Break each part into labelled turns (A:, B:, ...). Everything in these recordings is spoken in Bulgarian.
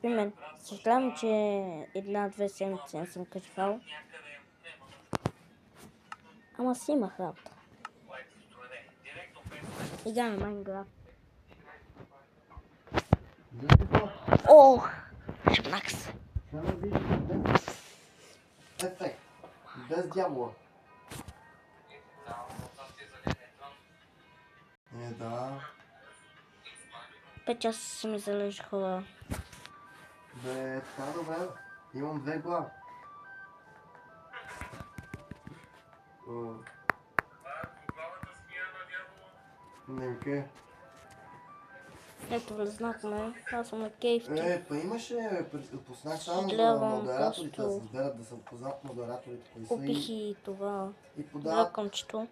A: при мен. Съжалявам, че една-две седмици не съм качвал. Ама си имах работа. Играме Майнкрафт. Ох! Шепнах се.
B: Ефект. Без дявола. Да.
A: 5 часа са ми залежаха.
B: Бе, така добре. Имам 2 глави. Не.
A: Ето, влезнахме. Аз съм на кейфти.
B: Па имаше, пуснах само за
A: Съжалявам,
B: модераторите, да се
A: просто
B: изберат, да се познат модераторите, кои са
A: купих и това
B: и подават,
A: дракончето.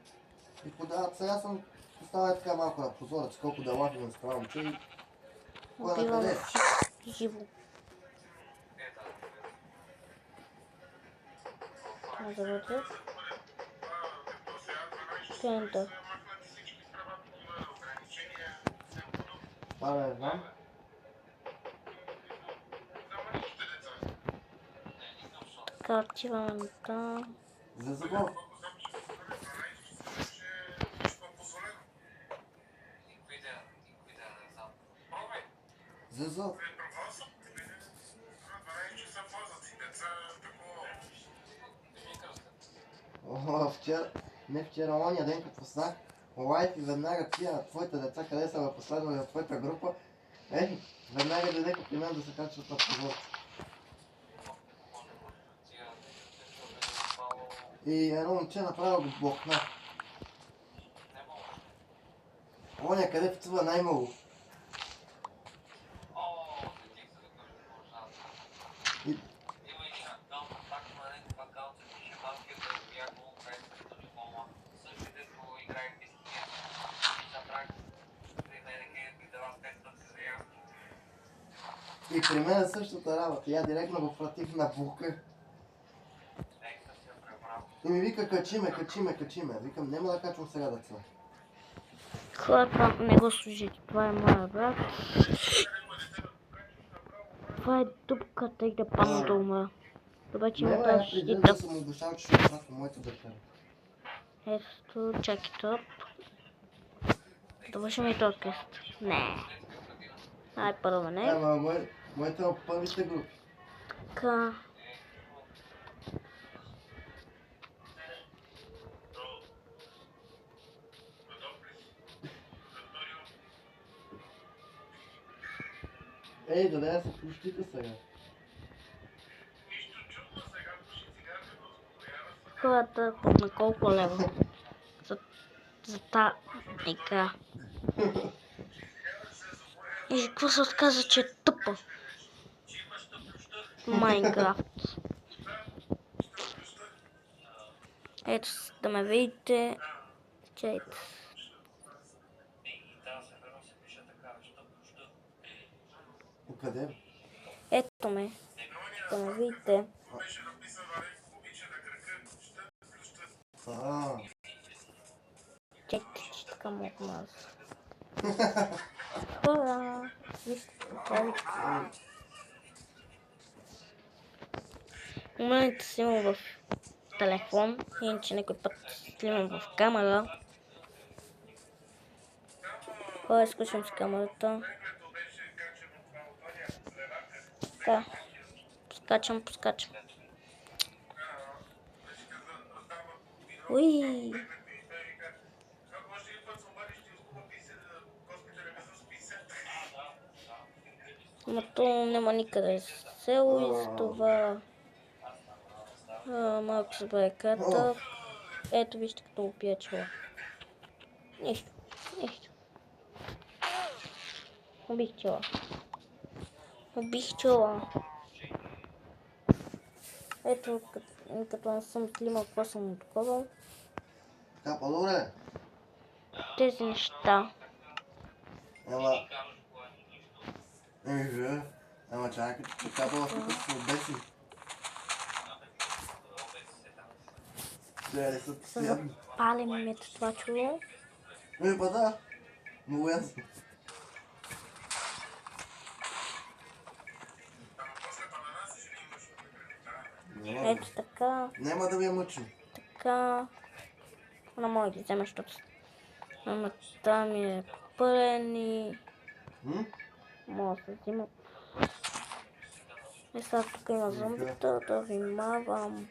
B: Сега съм поставя така малко на прозорец, колко да лапим с това момче и кой на
A: Убивам
B: къде?
A: всичко живо. Завъртя. Кента.
B: Това не знам.
A: Така, активаме та.
B: За забор. Зазо. Вчера, ония ден, като пуснах лайф и веднага тия твоите деца, къде са ме последвали от твоята група, веднага дойдеха при мен да се качват на прозорца. И едно момче направо го блокна. Оня къде пцува най-много. И при мен е същата работа. Я директно го вратих на бука. И ми вика, качиме. Викам, няма да качвам сега деца.
A: Хората не го служите. Това е моя брат. Това е дупката и да падна да умра. Добре, че има тази защита.
B: Да съм обещал, че ще оправя моето дете.
A: Ето, чакай топ. Довършим и този къст. Не. Ай, първо не.
B: Моите от първите групи.
A: Така.
B: Да се пущите сега.
A: Хората на колко лева? За та игра. И какво се отказа, че е тъпа? Майнкрафт. Ето, да ме видите. Чайте.
B: Къде?
A: Ето ме. Да ме видите. Чекайте, че така му отмаза. Хора! Вижте, правите. В момента снимам в телефон, иначе някой път снимам в камера. Хора, изключвам с камерата. Така. Поскачам. Уи! Но то няма никъде село и за това малко се бъде кратък. Ето вижте като го пия чела. Нищо. Убих чела. Ето като не съм снимал какво съм отковал.
B: Така, по-добре.
A: Тези неща.
B: Ама чакай, така това тук се обеси.
A: Се запали ми това чуло.
B: Па да, много ясно.
A: Ето така,
B: Няма да ви е мъчно.
A: така. Не мога да ги взема, защото ама там е пълен и мога да се взима. И сега тук има зомбита, да внимавам.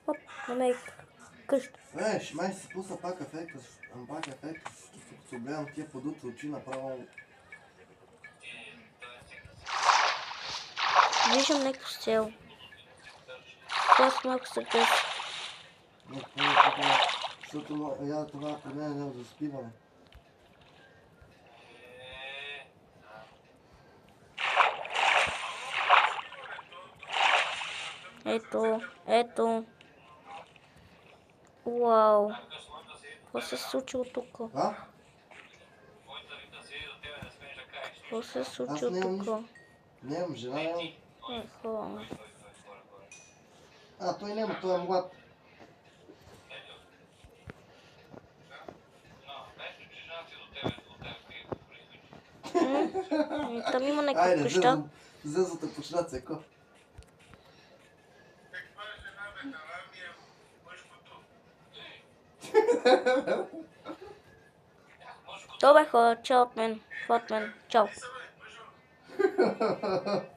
A: Оп, намерих къща.
B: Май си пусна пак ефекта, защото се гледам тия подути очи направо.
A: Виждам някакво сел. Аз малко се къс.
B: Защото това при мен не е за спиване.
A: Ето. Уау. Какво се е случило тук?
B: А?
A: Какво се е случило
B: Аз нямам
A: тук?
B: нищо. Нямам жена, нямам.
A: Ехо.
B: Той няма, той е млад.
A: Там има някаква
B: Айде,
A: къща.
B: зъзата почна цеко.
A: Добре хора, чао от мен. Чао.